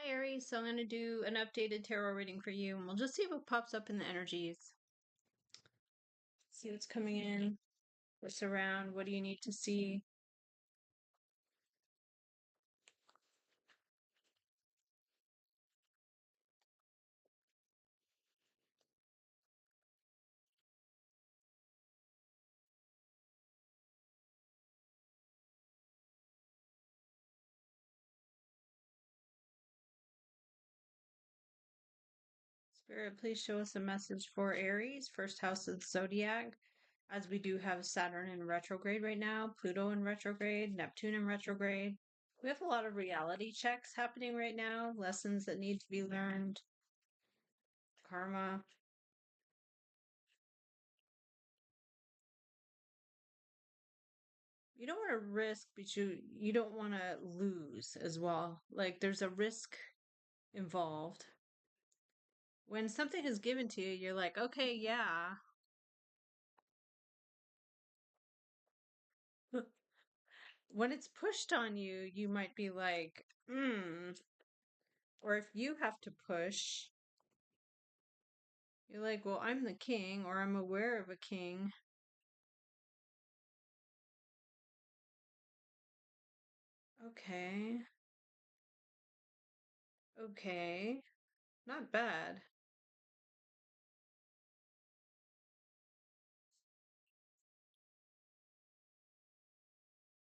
Hi, Aries. So I'm going to do an updated tarot reading for you, and we'll just see what pops up in the energies. See what's coming in, what's around, what do you need to see? Spirit, please show us a message for Aries, first house of the zodiac, as we do have Saturn in retrograde right now, Pluto in retrograde, Neptune in retrograde. We have a lot of reality checks happening right now, lessons that need to be learned, karma. You don't want to risk, but you don't want to lose as well. Like there's a risk involved. When something is given to you, you're like, okay, yeah. When it's pushed on you, you might be like, hmm. Or if you have to push, you're like, well, I'm the king, or I'm aware of a king. Okay. Okay. Not bad.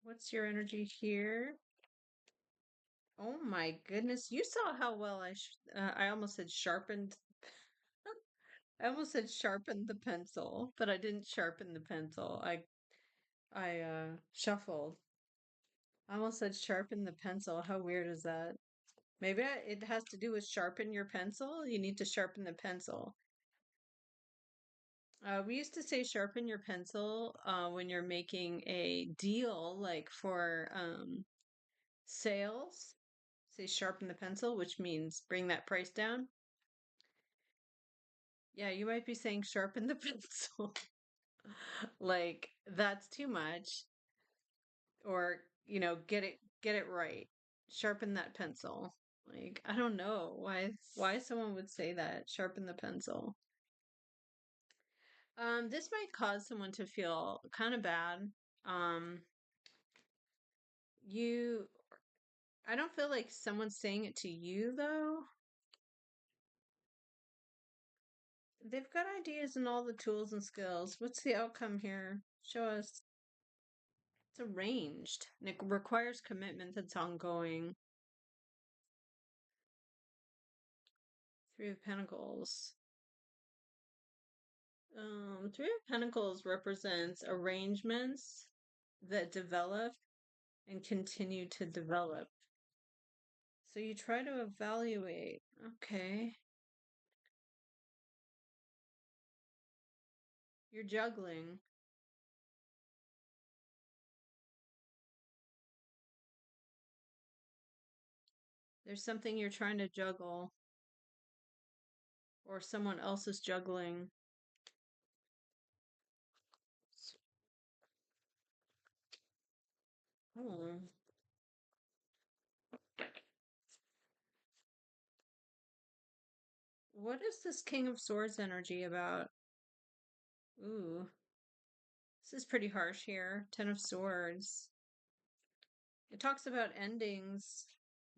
What's your energy here? Oh my goodness. You saw how well I almost said sharpened. I almost said sharpened the pencil, but I didn't sharpen the pencil. I shuffled. I almost said sharpen the pencil. How weird is that? Maybe it has to do with sharpen your pencil. You need to sharpen the pencil. We used to say sharpen your pencil when you're making a deal, like for sales. Say sharpen the pencil, which means bring that price down. Yeah, you might be saying sharpen the pencil. Like that's too much. Or, get it right. Sharpen that pencil. Like, I don't know why someone would say that. Sharpen the pencil. This might cause someone to feel kind of bad. Um, you I don't feel like someone's saying it to you though. They've got ideas and all the tools and skills. What's the outcome here? Show us. It's arranged and it requires commitment that's ongoing. Three of Pentacles. Three of Pentacles represents arrangements that develop and continue to develop. So you try to evaluate. Okay. You're juggling. There's something you're trying to juggle, or someone else is juggling. Hmm. What is this King of Swords energy about? Ooh, this is pretty harsh here. Ten of Swords. It talks about endings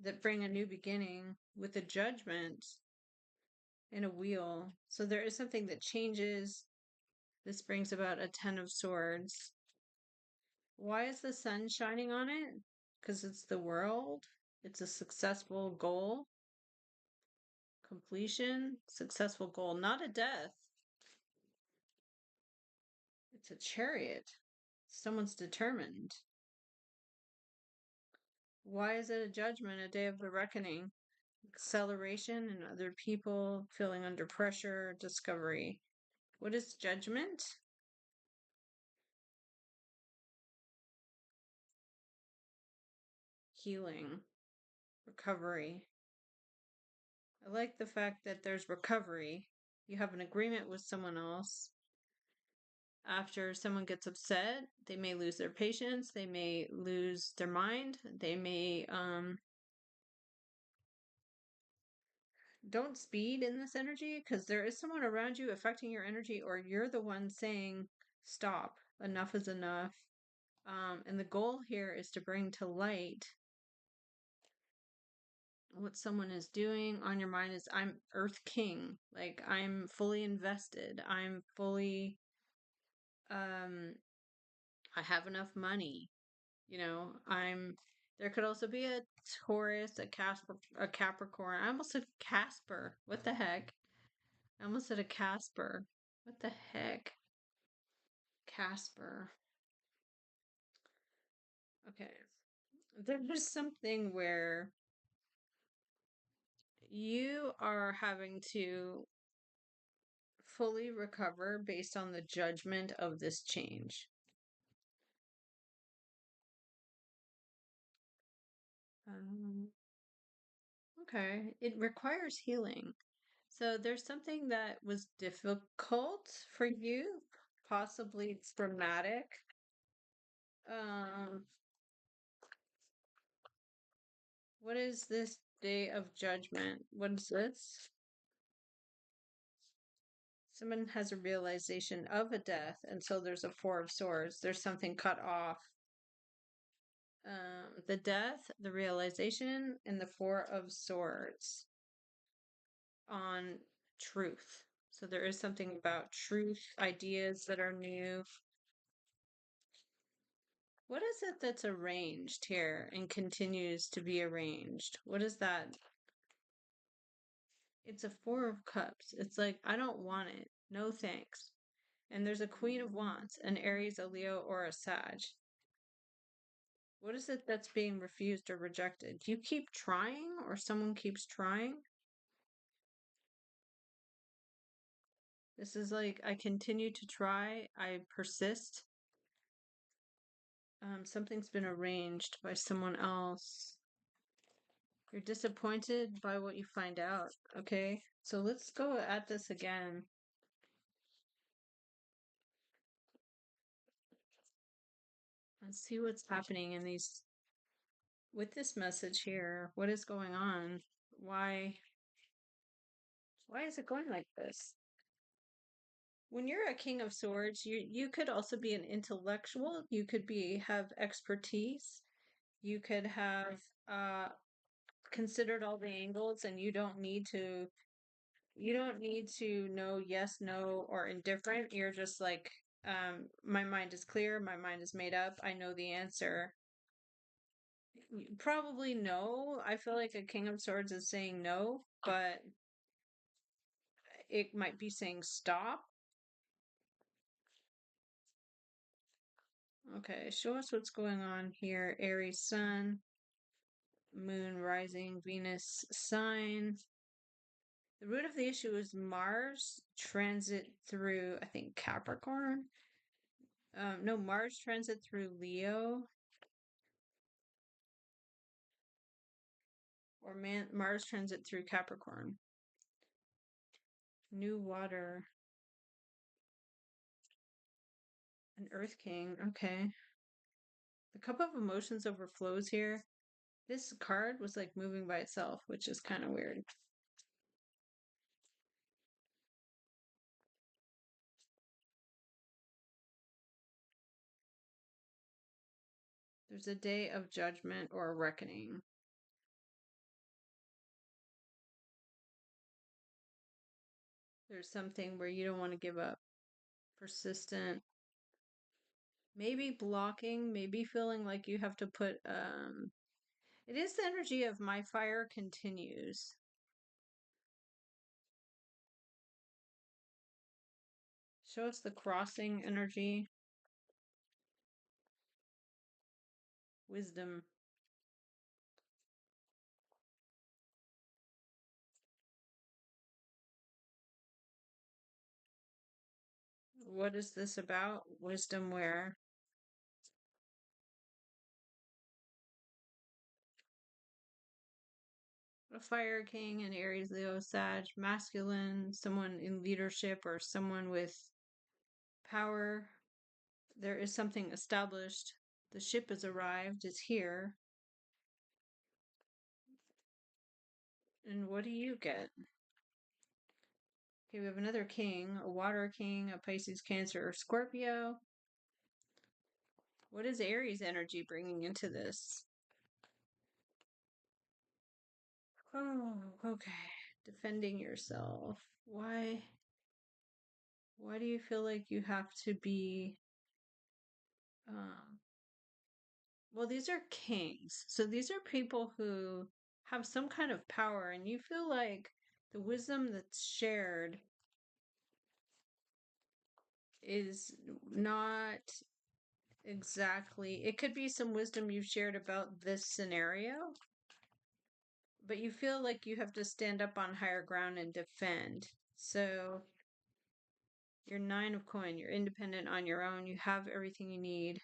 that bring a new beginning with a judgment and a wheel. So there is something that changes. This brings about a Ten of Swords. Why is the sun shining on it? Because it's the world. It's a successful goal. Completion. Successful goal. Not a death. It's a chariot. Someone's determined. Why is it a judgment, a day of the reckoning? Acceleration and other people feeling under pressure, discovery. What is judgment? Healing, recovery. I like the fact that there's recovery. You have an agreement with someone else. After someone gets upset, they may lose their patience, they may lose their mind, they may Don't speed in this energy because there is someone around you affecting your energy, or you're the one saying, stop, enough is enough. And the goal here is to bring to light what someone is doing on your mind is I'm Earth King. Like I'm fully invested. I'm fully um I have enough money. There could also be a Taurus, a Capricorn. I almost said Casper. What the heck? I almost said a Casper. What the heck? Casper. Okay. There's something where you are having to fully recover based on the judgment of this change. Um, okay. It requires healing. So there's something that was difficult for you, possibly traumatic. Um, what is this day of judgment? What is this? Someone has a realization of a death, and so there's a Four of Swords. There's something cut off. The death, the realization, and the Four of Swords on truth. So there is something about truth, ideas that are new. What is it that's arranged here and continues to be arranged? What is that? It's a Four of Cups. It's like, I don't want it. No thanks. And there's a Queen of Wands, an Aries, a Leo, or a Sag. What is it that's being refused or rejected? Do you keep trying or someone keeps trying? This is like, I continue to try, I persist. Something's been arranged by someone else. You're disappointed by what you find out. Okay, so let's go at this again. Let's see what's happening in these with this message here. What is going on? Why is it going like this? When you're a King of Swords, you could also be an intellectual. You could have expertise. You could have uh considered all the angles, and you don't need to know yes, no, or indifferent. You're just like, my mind is clear, my mind is made up, I know the answer. Probably no. I feel like a King of Swords is saying no, but it might be saying stop. Okay, show us what's going on here. Aries Sun, Moon rising, Venus sign. The root of the issue is Mars transit through, I think, Capricorn. No, Mars transit through Leo. Or Mars transit through Capricorn. New water. An Earth King. Okay. The Cup of Emotions overflows here. This card was like moving by itself, which is kind of weird. There's a day of judgment or a reckoning. There's something where you don't want to give up. Persistent. Maybe blocking, maybe feeling like you have to put it is the energy of my fire continues. Show us the crossing energy. Wisdom. What is this about? Wisdom where? A fire king, an Aries, Leo, Sag, masculine, someone in leadership or someone with power. There is something established. The ship has arrived, is here. And what do you get? Okay, we have another king, a water king, a Pisces, Cancer, or Scorpio. What is Aries energy bringing into this? Oh, okay. Defending yourself. Why do you feel like you have to be um well, these are kings. So these are people who have some kind of power, and you feel like the wisdom that's shared is not exactly, it could be some wisdom you've shared about this scenario, but you feel like you have to stand up on higher ground and defend. So you're nine of coin, you're independent on your own, you have everything you need,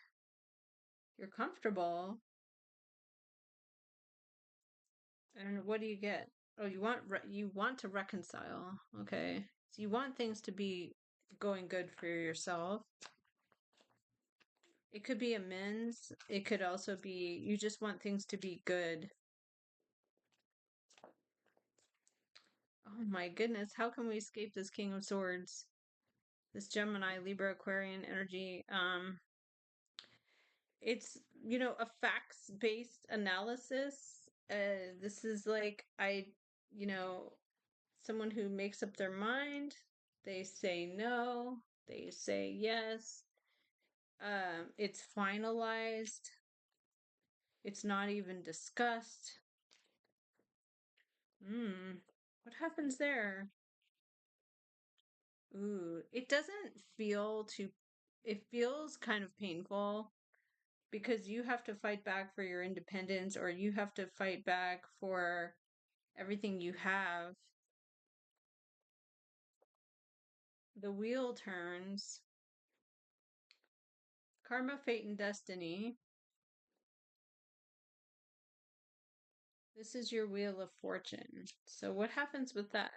you're comfortable. And what do you get? Oh, you want to reconcile. Okay. So you want things to be going good for yourself. It could be amends. It could also be you just want things to be good. Oh my goodness, how can we escape this King of Swords? This Gemini, Libra, Aquarian energy. It's, a facts-based analysis. This is like you know, someone who makes up their mind. They say no, they say yes. It's finalized. It's not even discussed. What happens there? Ooh, it doesn't feel too, it feels kind of painful because you have to fight back for your independence, or you have to fight back for everything you have. The wheel turns. Karma, fate, and destiny. This is your wheel of fortune. So what happens with that?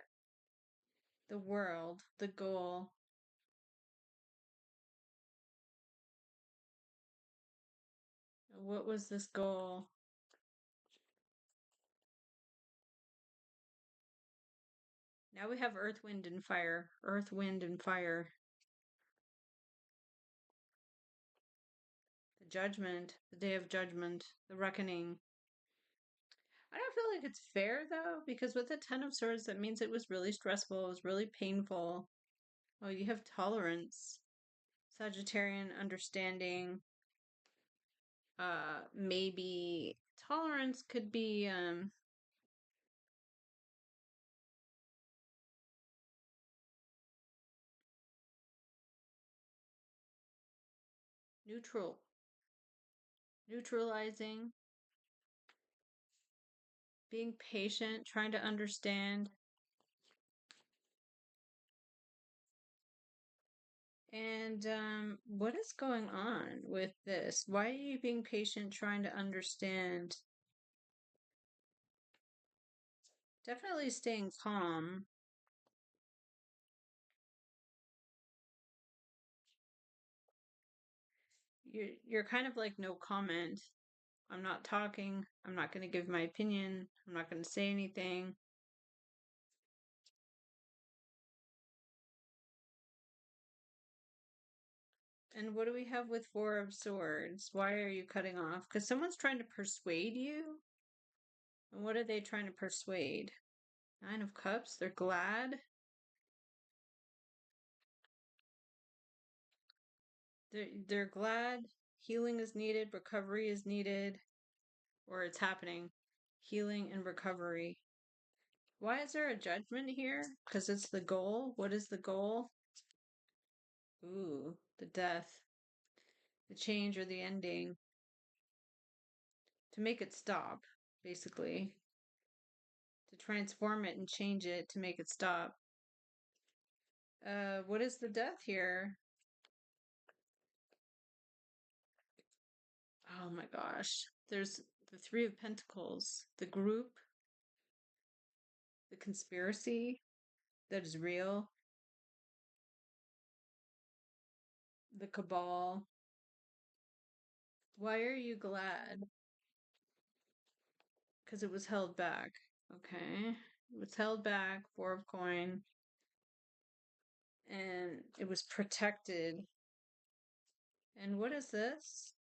The world, the goal. What was this goal? Now we have earth, wind, and fire. Earth, wind, and fire. The judgment, the day of judgment, the reckoning. I don't feel like it's fair though, because with the Ten of Swords, that means it was really stressful, it was really painful. Oh, you have tolerance, Sagittarian understanding. Maybe tolerance could be neutral, neutralizing, being patient, trying to understand. And what is going on with this? Why are you being patient, trying to understand? Definitely staying calm. You're kind of like no comment. I'm not talking. I'm not going to give my opinion. I'm not going to say anything. And what do we have with Four of Swords? Why are you cutting off? Because someone's trying to persuade you. And what are they trying to persuade? Nine of Cups. They're glad. They're glad. Healing is needed. Recovery is needed. Or it's happening. Healing and recovery. Why is there a judgment here? Because it's the goal. What is the goal? Ooh, the death. The change or the ending. To make it stop, basically. To transform it and change it to make it stop. What is the death here? Oh my gosh. There's the Three of Pentacles, the group, the conspiracy that is real, the cabal. Why are you glad? Because it was held back. Okay. It was held back, Four of Coin, and it was protected. And what is this?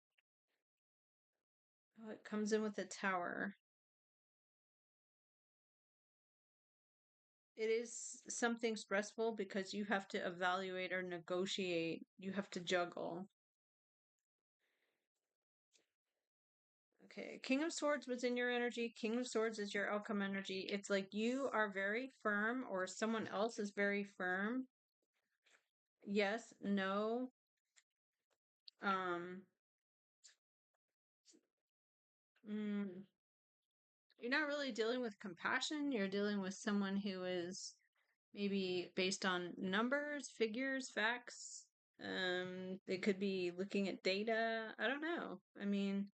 Oh, it comes in with a Tower. It is something stressful because you have to evaluate or negotiate. You have to juggle. Okay, King of Swords was in your energy. King of Swords is your outcome energy. It's like you are very firm or someone else is very firm. Yes, no. Um, mm, you're not really dealing with compassion. You're dealing with someone who is maybe based on numbers, figures, facts. They could be looking at data. I don't know. I mean,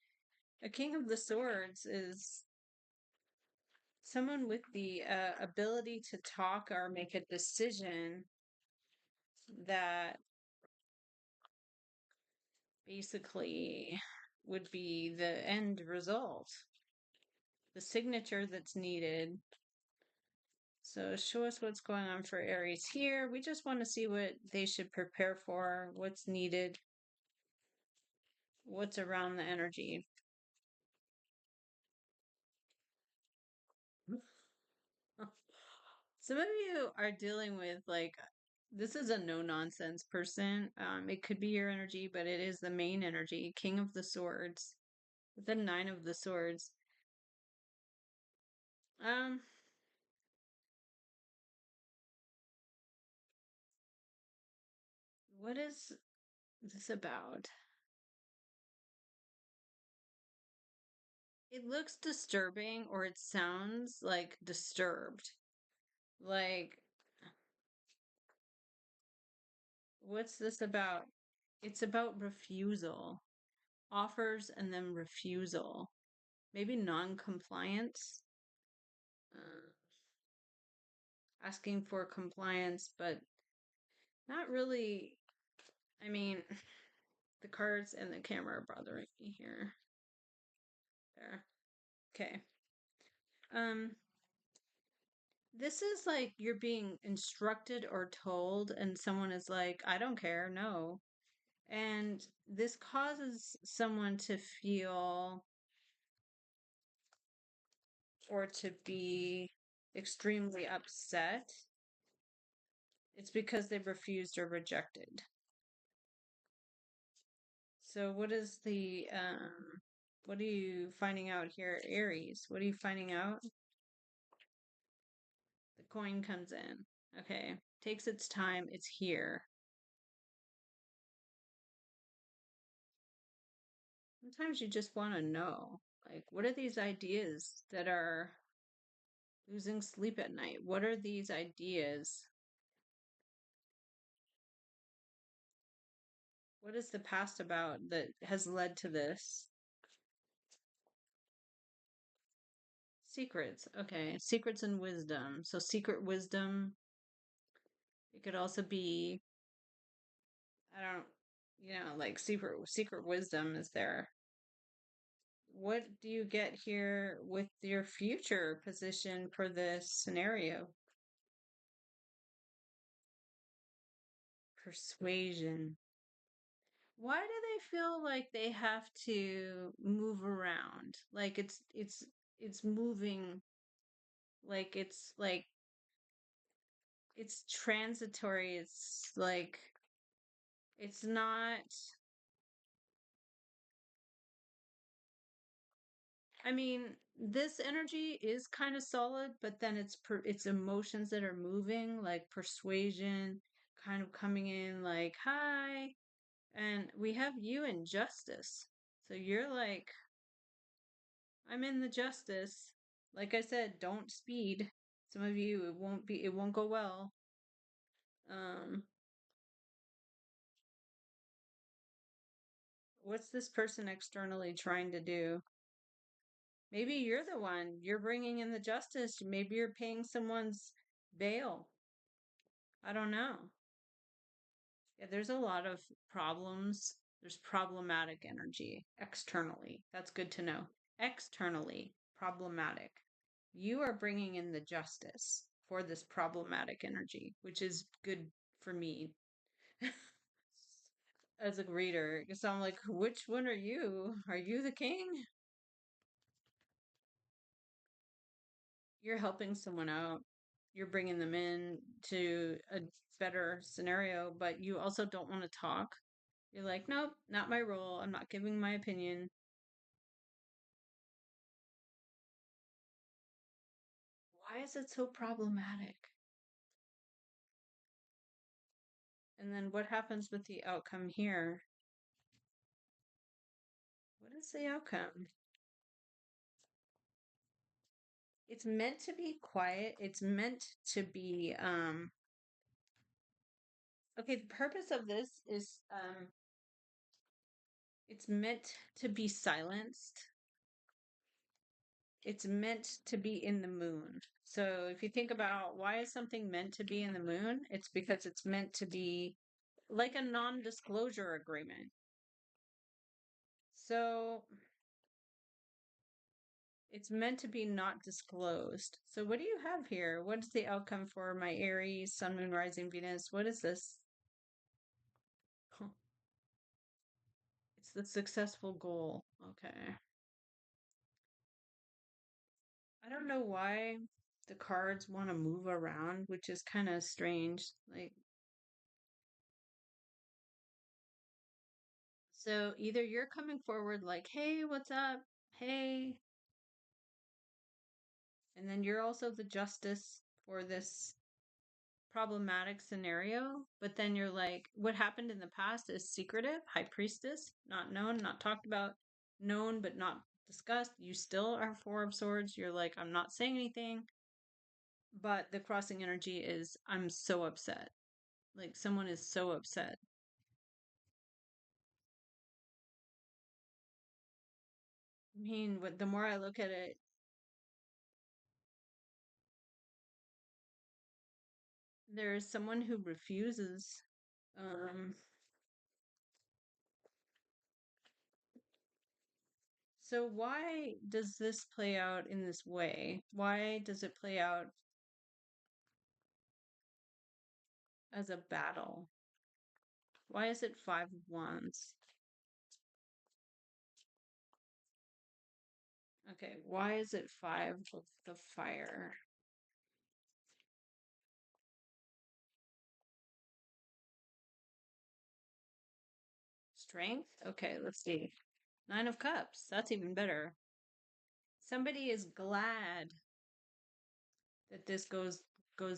a King of the Swords is someone with the ability to talk or make a decision that basically would be the end result, the signature that's needed. So show us what's going on for Aries here. We just want to see what they should prepare for, what's needed, what's around the energy. Some of you are dealing with like this is a no nonsense person. It could be your energy, but it is the main energy, King of the Swords, the Nine of the Swords. Um, what is this about? It looks disturbing, or it sounds like disturbed. Like, what's this about? It's about refusal, offers and then refusal. Maybe non-compliance, uh, asking for compliance, but not really. I mean, the cards and the camera are bothering me here. There. Okay. Um, this is like you're being instructed or told, and someone is like, I don't care, no. And this causes someone to feel or to be extremely upset. It's because they've refused or rejected. So what are you finding out here, Aries? What are you finding out? The coin comes in. Okay. Takes its time. It's here. Sometimes you just want to know, like, what are these ideas that are losing sleep at night? What are these ideas? What is the past about that has led to this? Secrets. Okay. Secrets and wisdom. So secret wisdom. It could also be, I don't, like secret wisdom is there. What do you get here with your future position for this scenario? Persuasion. Why do they feel like they have to move around? Like it's moving like it's transitory. It's like it's not. I mean, this energy is kind of solid, but then it's emotions that are moving, like persuasion, kind of coming in like, "Hi." And we have you in justice. So you're like, "I'm in the justice." Like I said, don't speed. Some of you it won't go well. Um, what's this person externally trying to do? Maybe you're the one. You're bringing in the justice. Maybe you're paying someone's bail. I don't know. Yeah, there's a lot of problems. There's problematic energy externally. That's good to know. Externally, problematic. You are bringing in the justice for this problematic energy, which is good for me as a reader. Because I'm like, which one are you? Are you the king? You're helping someone out. You're bringing them in to a better scenario, but you also don't want to talk. You're like, nope, not my role. I'm not giving my opinion. Why is it so problematic? And then what happens with the outcome here? What is the outcome? It's meant to be quiet. It's meant to be okay, the purpose of this is it's meant to be silenced. It's meant to be in the moon. So if you think about why is something meant to be in the moon, it's because it's meant to be like a non-disclosure agreement. So it's meant to be not disclosed. So what do you have here? What is the outcome for my Aries, Sun, Moon, Rising, Venus? What is this? Huh. It's the successful goal. Okay. I don't know why the cards want to move around, which is kind of strange. Like, so either you're coming forward like, hey, what's up? Hey. And then you're also the justice for this problematic scenario. But then you're like, what happened in the past is secretive, high priestess, not known, not talked about, known, but not discussed. You still are Four of Swords. You're like, I'm not saying anything. But the crossing energy is, I'm so upset. Like, someone is so upset. I mean, the more I look at it, there is someone who refuses. Um, so why does this play out in this way? Why does it play out as a battle? Why is it Five of Wands? Okay, why is it Five of the Fire? Strength? Okay, let's see. Nine of Cups. That's even better. Somebody is glad that this goes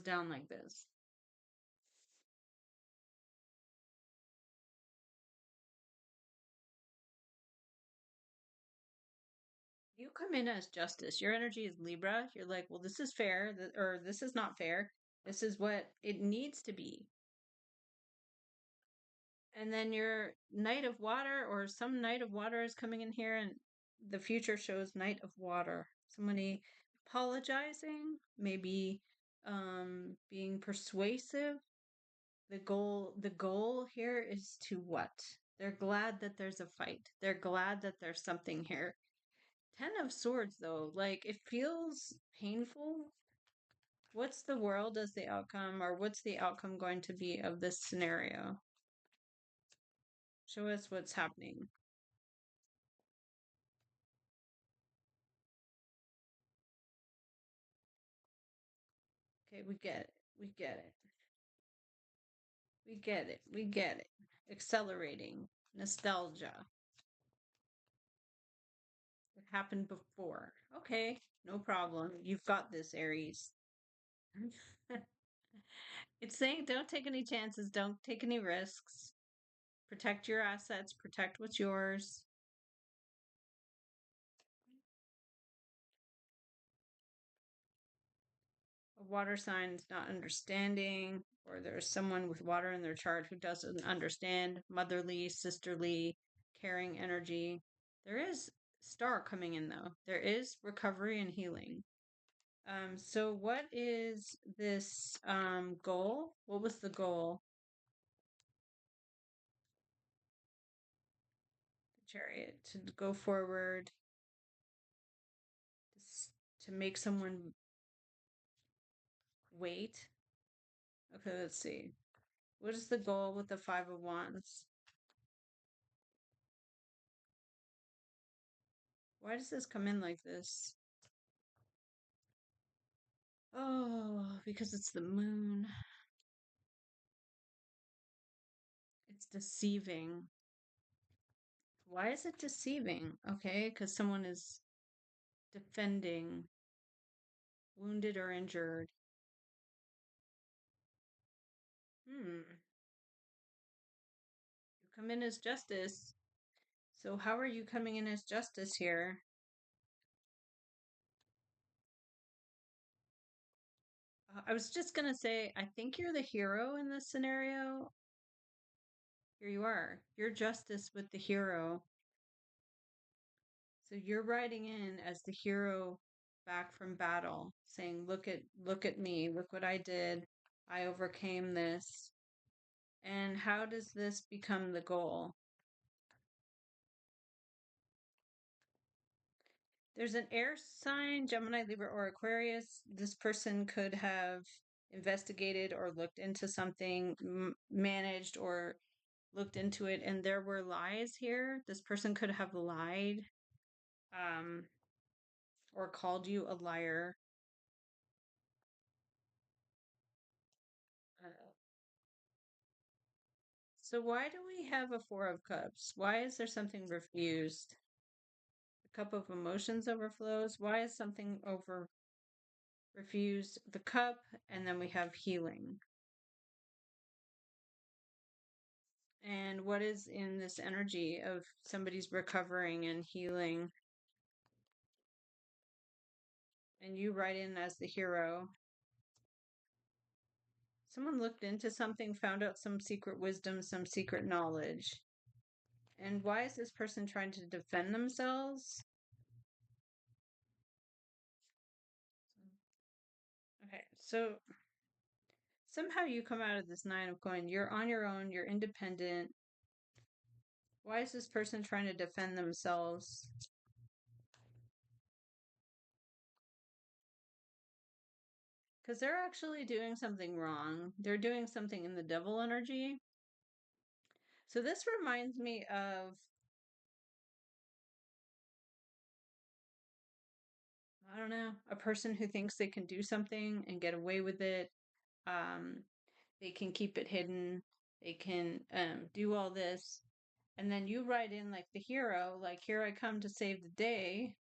down like this. You come in as justice. Your energy is Libra. You're like, well, this is fair, or this is not fair. This is what it needs to be. And then your Knight of Water, or some Knight of Water is coming in here, and the future shows Knight of Water. Somebody apologizing, maybe being persuasive. The goal here is to what? They're glad that there's a fight. They're glad that there's something here. Ten of Swords, though, like it feels painful. What's the world as the outcome, or what's the outcome going to be of this scenario? Show us what's happening. Okay, we get it. We get it. We get it. We get it. Accelerating. Nostalgia. It happened before. Okay, no problem. You've got this, Aries. It's saying don't take any chances, don't take any risks. Protect your assets, protect what's yours. A water sign is not understanding, or there's someone with water in their chart who doesn't understand motherly, sisterly, caring energy. There is star coming in though. There is recovery and healing. So what is this goal? What was the goal? The Chariot to go forward, to make someone wait. Okay, let's see. What is the goal with the Five of Wands? Why does this come in like this? Oh, because it's the moon. It's deceiving. Why is it deceiving? Okay, because someone is defending, wounded or injured. You come in as justice. So how are you coming in as justice here? I was just gonna say, I think you're the hero in this scenario. Here you are. You're justice with the hero. So you're riding in as the hero back from battle, saying, look at me, look what I did. I overcame this. And how does this become the goal? There's an air sign, Gemini, Libra, or Aquarius. This person could have investigated or looked into something, managed or looked into it, and there were lies here. This person could have lied, um, or called you a liar. So why do we have a Four of Cups? Why is there something refused? The Cup of Emotions overflows. Why is something refused? The Cup, and then we have healing. And what is in this energy of somebody's recovering and healing? And you write in as the hero. Someone looked into something, found out some secret wisdom, some secret knowledge. And why is this person trying to defend themselves? Okay, so somehow you come out of this Nine of Coins. You're on your own, you're independent. Why is this person trying to defend themselves? Because they're actually doing something wrong. They're doing something in the devil energy. So this reminds me of, I don't know, a person who thinks they can do something and get away with it. They can keep it hidden. They can do all this. And then you write in like the hero, like, here I come to save the day.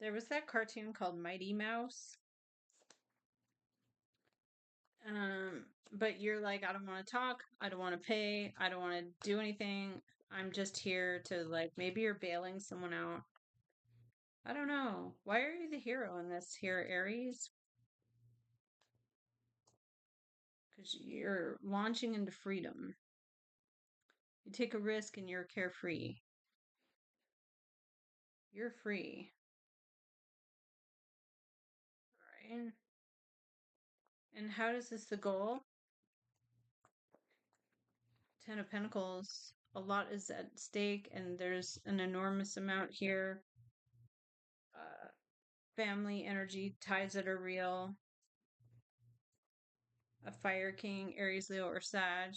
There was that cartoon called Mighty Mouse. But you're like, I don't want to talk. I don't want to pay. I don't want to do anything. I'm just here to, like, maybe you're bailing someone out. I don't know. Why are you the hero in this here, Aries? Because you're launching into freedom. You take a risk and you're carefree. You're free. All right. And how does this the goal? Ten of Pentacles. A lot is at stake, and there's an enormous amount here. Family energy, ties that are real. A Fire King, Aries, Leo, or Sag.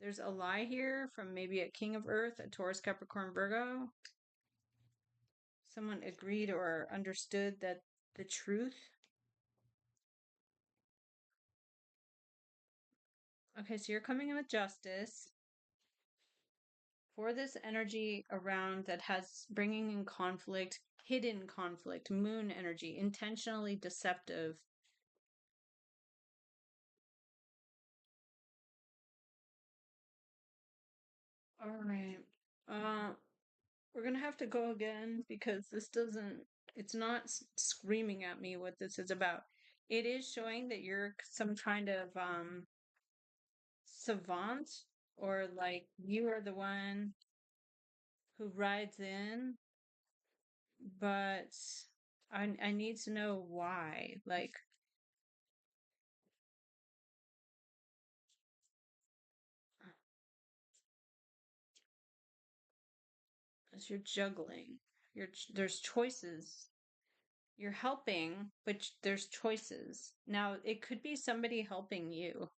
There's a lie here from maybe a King of Earth, a Taurus, Capricorn, Virgo. Someone agreed or understood that the truth. Okay, so you're coming in with justice for this energy around that has bringing in conflict, hidden conflict, moon energy, intentionally deceptive. All right. We're gonna have to go again because this doesn't, it's not screaming at me what this is about. It is showing that you're some kind of savant, or like you are the one who rides in, but I need to know why. Like, Because you're juggling. There's choices. You're helping, but there's choices. Now, it could be somebody helping you.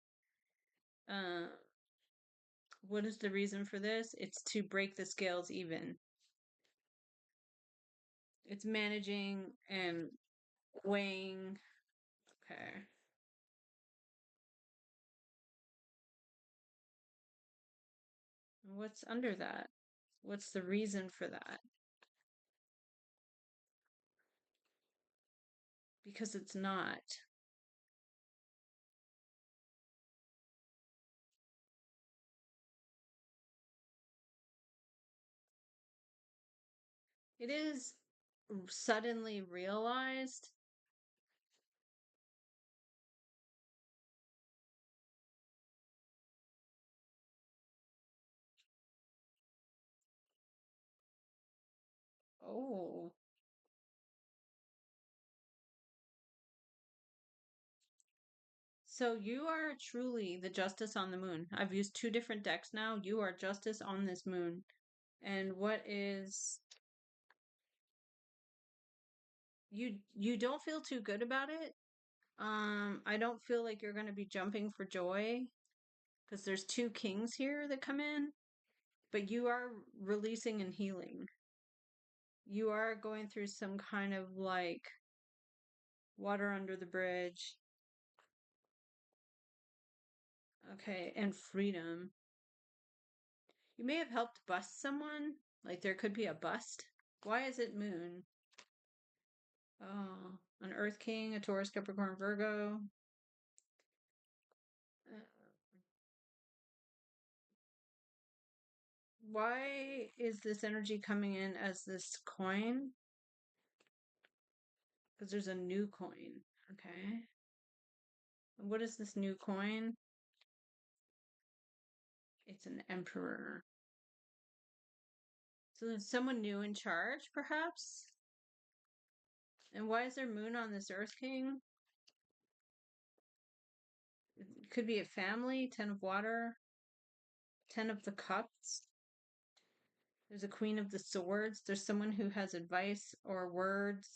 Uh, what is the reason for this? It's to break the scales even. It's managing and weighing. Okay. What's under that? What's the reason for that? Because it's not. It is suddenly realized. Oh, so you are truly the justice on the moon. I've used two different decks now. You are justice on this moon. And what is you don't feel too good about it? I don't feel like you're going to be jumping for joy because there's two kings here that come in, but you are releasing and healing. You are going through some kind of like water under the bridge. Okay, and freedom. You may have helped bust someone. Like there could be a bust. Why is it moon? Oh, an Earth King, a Taurus, Capricorn, Virgo. Uh, why is this energy coming in as this coin? Because there's a new coin. Okay. What is this new coin? It's an emperor. So there's someone new in charge, perhaps? And why is there moon on this Earth King? It could be a family, 10 of water, 10 of the cups. There's a queen of the swords. There's someone who has advice or words.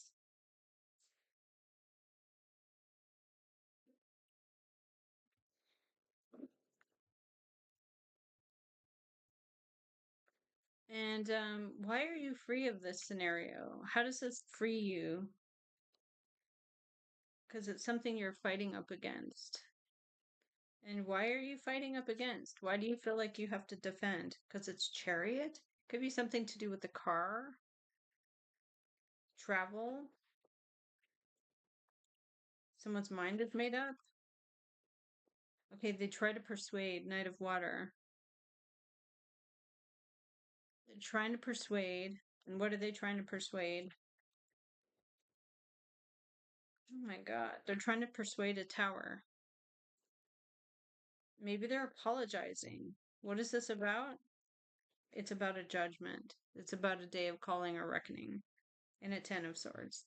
And why are you free of this scenario? How does this free you? Because it's something you're fighting up against. And why are you fighting up against? Why do you feel like you have to defend? Because it's chariot? Could be something to do with the car, travel. Someone's mind is made up. Okay, they try to persuade, Knight of Water. They're trying to persuade. And what are they trying to persuade? Oh my God. They're trying to persuade a tower. Maybe they're apologizing. What is this about? It's about a judgment. It's about a day of calling or reckoning. And a 10 of swords.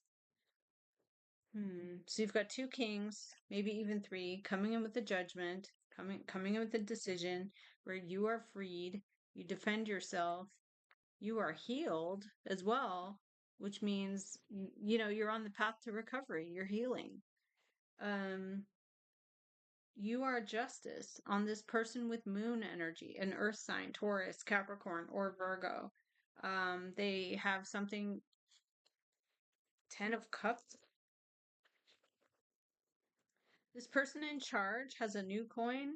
So you've got two kings, maybe even three, coming in with a judgment, coming in with a decision where you are freed, you defend yourself, you are healed as well, which means you're on the path to recovery, you're healing. You are justice on this person with moon energy, an earth sign, Taurus, Capricorn, or Virgo. They have something, 10 of cups. This person in charge has a new coin.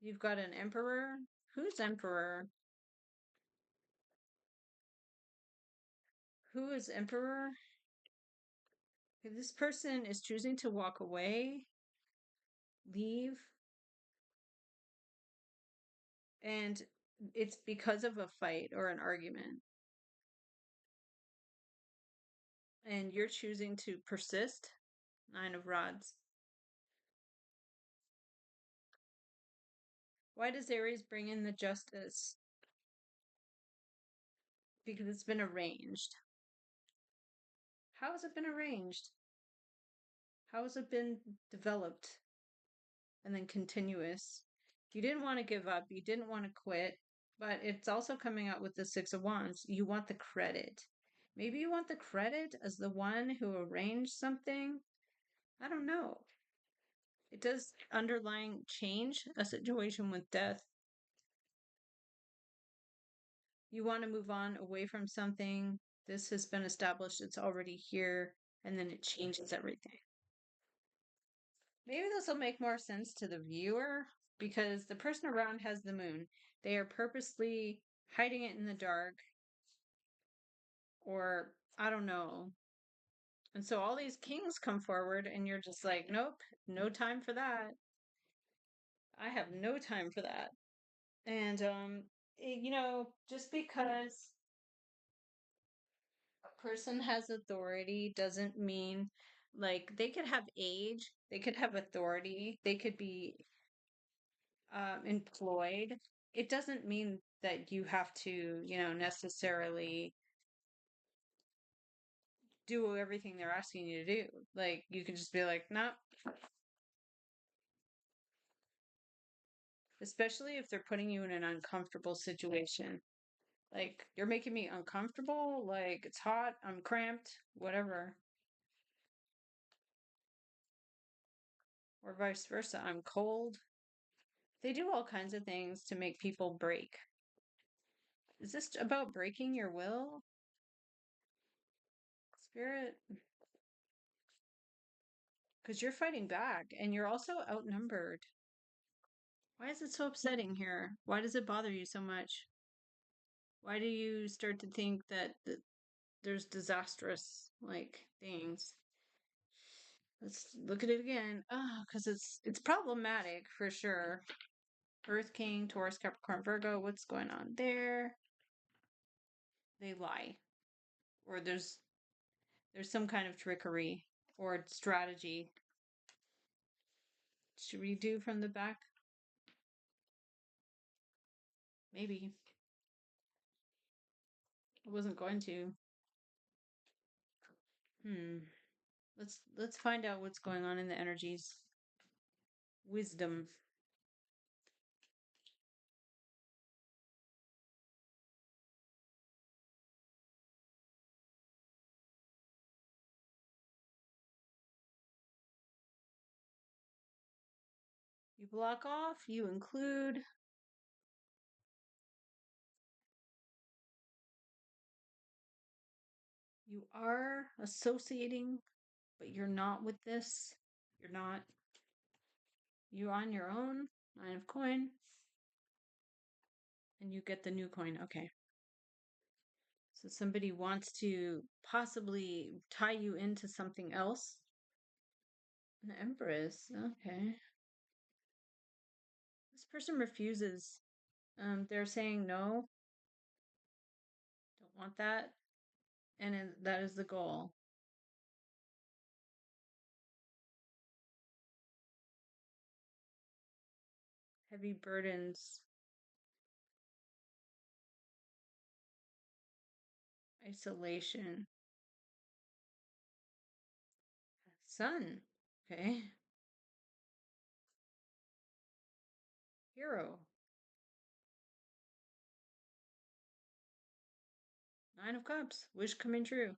You've got an emperor. Who's emperor? Who is emperor? Okay, this person is choosing to walk away, leave, and it's because of a fight or an argument. And you're choosing to persist. 9 of rods. Why does Aries bring in the justice? Because it's been arranged. How has it been arranged? How has it been developed and then continuous? You didn't want to give up. You didn't want to quit. But it's also coming out with the Six of Wands. You want the credit. Maybe you want the credit as the one who arranged something. I don't know. It does underlying change a situation with death. You want to move on away from something. This has been established, it's already here, and then it changes everything. Maybe this will make more sense to the viewer because the person around has the moon. They are purposely hiding it in the dark, or I don't know. And so all these kings come forward, and you're just like, nope, no time for that. I have no time for that. And, just because a person has authority doesn't mean like they could have age, they could have authority, they could be employed. It doesn't mean that you have to, necessarily do everything they're asking you to do. Like, you can just be like, nah, especially if they're putting you in an uncomfortable situation. Like, you're making me uncomfortable, like, it's hot, I'm cramped, whatever. Or vice versa, I'm cold. They do all kinds of things to make people break. Is this about breaking your will, Spirit? Because you're fighting back and you're also outnumbered. Why is it so upsetting here? Why does it bother you so much? Why do you start to think that there's disastrous like things? Let's look at it again. Oh, because it's problematic for sure. Earth King, Taurus, Capricorn, Virgo. What's going on there? They lie, or there's some kind of trickery or strategy. Should we do from the back? Maybe. I wasn't going to. Hmm. Let's find out what's going on in the energies. Wisdom. You block off, you include. You are associating, but you're not with this. You're not. You're on your own. Nine of coin. And you get the new coin. Okay. So somebody wants to possibly tie you into something else. An Empress. Okay. This person refuses. They're saying no, don't want that. And that is the goal. Heavy burdens. Isolation. Sun. Okay. Hero. Nine of Cups. Wish coming true.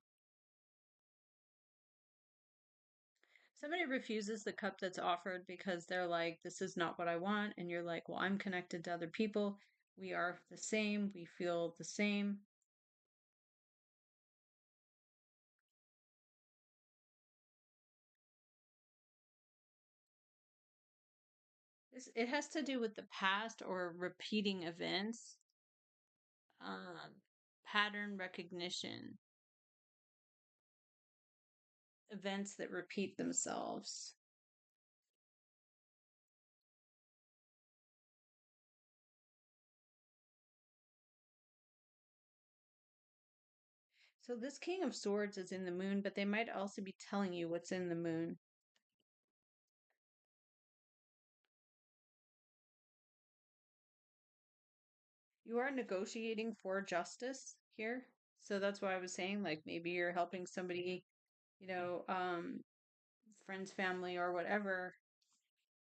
Somebody refuses the cup that's offered because they're like, this is not what I want. And you're like, well, I'm connected to other people. We are the same. We feel the same. It has to do with the past or repeating events, um, pattern recognition, events that repeat themselves. So this King of Swords is in the moon, but they might also be telling you what's in the moon. You are negotiating for justice here. So that's why I was saying, like, maybe you're helping somebody, friends, family, or whatever,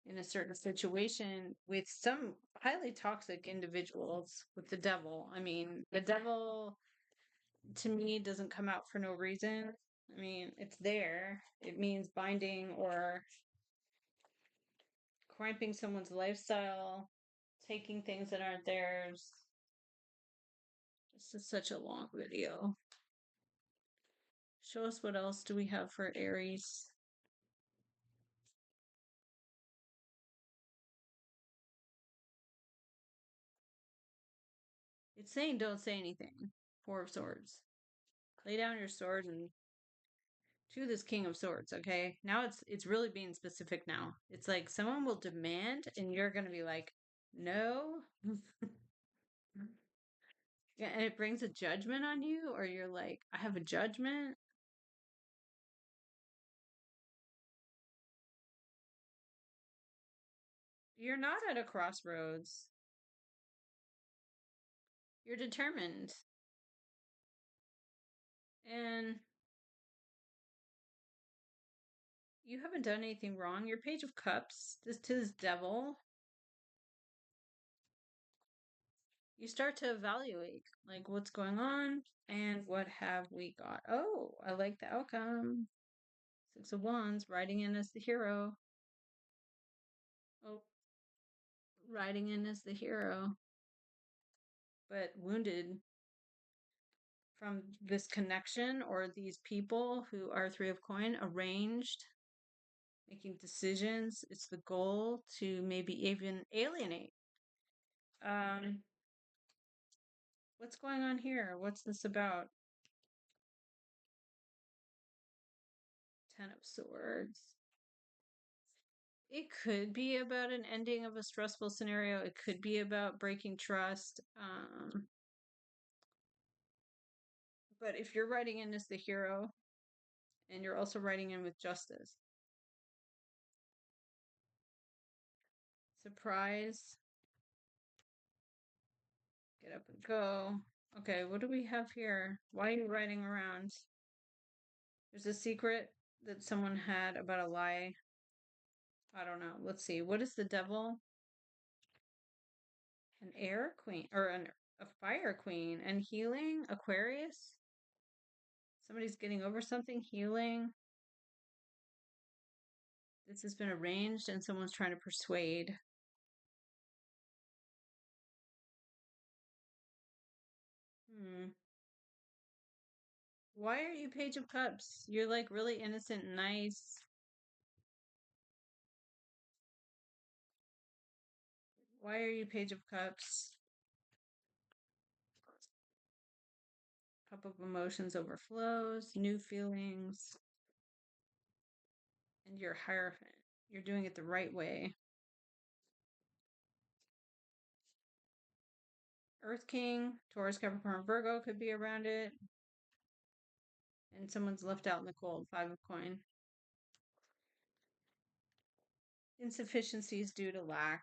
in a certain situation with some highly toxic individuals with the devil. I mean, the devil to me doesn't come out for no reason. I mean, it's there. It means binding or cramping someone's lifestyle, taking things that aren't theirs. This is such a long video. Show us what else do we have for Aries. It's saying don't say anything. Four of Swords. Lay down your sword and to this King of Swords, okay? Now it's really being specific now. It's like someone will demand and you're gonna be like, no. Yeah, and it brings a judgment on you, or you're like, I have a judgment. You're not at a crossroads. You're determined. And you haven't done anything wrong. Your Page of Cups, this to this devil, you start to evaluate like what's going on and what have we got. Oh, I like the outcome. Six of Wands, riding in as the hero. Oh, riding in as the hero, but wounded from this connection or these people who are Three of Coin, arranged, making decisions. It's the goal to maybe even alienate. Um, what's going on here? What's this about? Ten of Swords. It could be about an ending of a stressful scenario. It could be about breaking trust. But if you're writing in as the hero and you're also writing in with justice, surprise, get up and go. Okay, what do we have here? Why are you riding around? There's a secret that someone had about a lie. I don't know. Let's see. What is the devil? An air queen or a fire queen and healing? Aquarius? Somebody's getting over something, healing. This has been arranged and someone's trying to persuade. Why are you Page of Cups? You're like really innocent and nice. Why are you Page of Cups? Cup of Emotions overflows, new feelings, and you're Hierophant. You're doing it the right way. Earth King, Taurus, Capricorn, Virgo could be around it. And someone's left out in the cold. Five of Coin. Insufficiencies due to lack.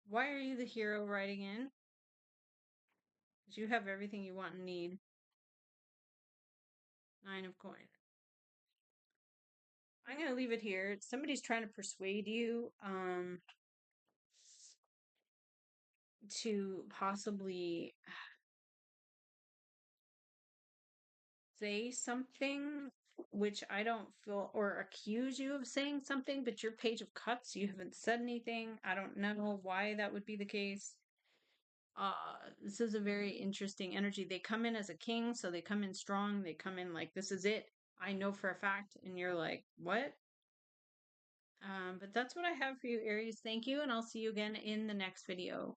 Why are you the hero writing in? Because you have everything you want and need. Nine of Coin. I'm going to leave it here. Somebody's trying to persuade you to possibly say something, which I don't feel, or accuse you of saying something, but your Page of Cups, you haven't said anything. I don't know why that would be the case. This is a very interesting energy. They come in as a king, so they come in strong. They come in like, this is it. I know for a fact. And you're like, what? But that's what I have for you, Aries. Thank you, and I'll see you again in the next video.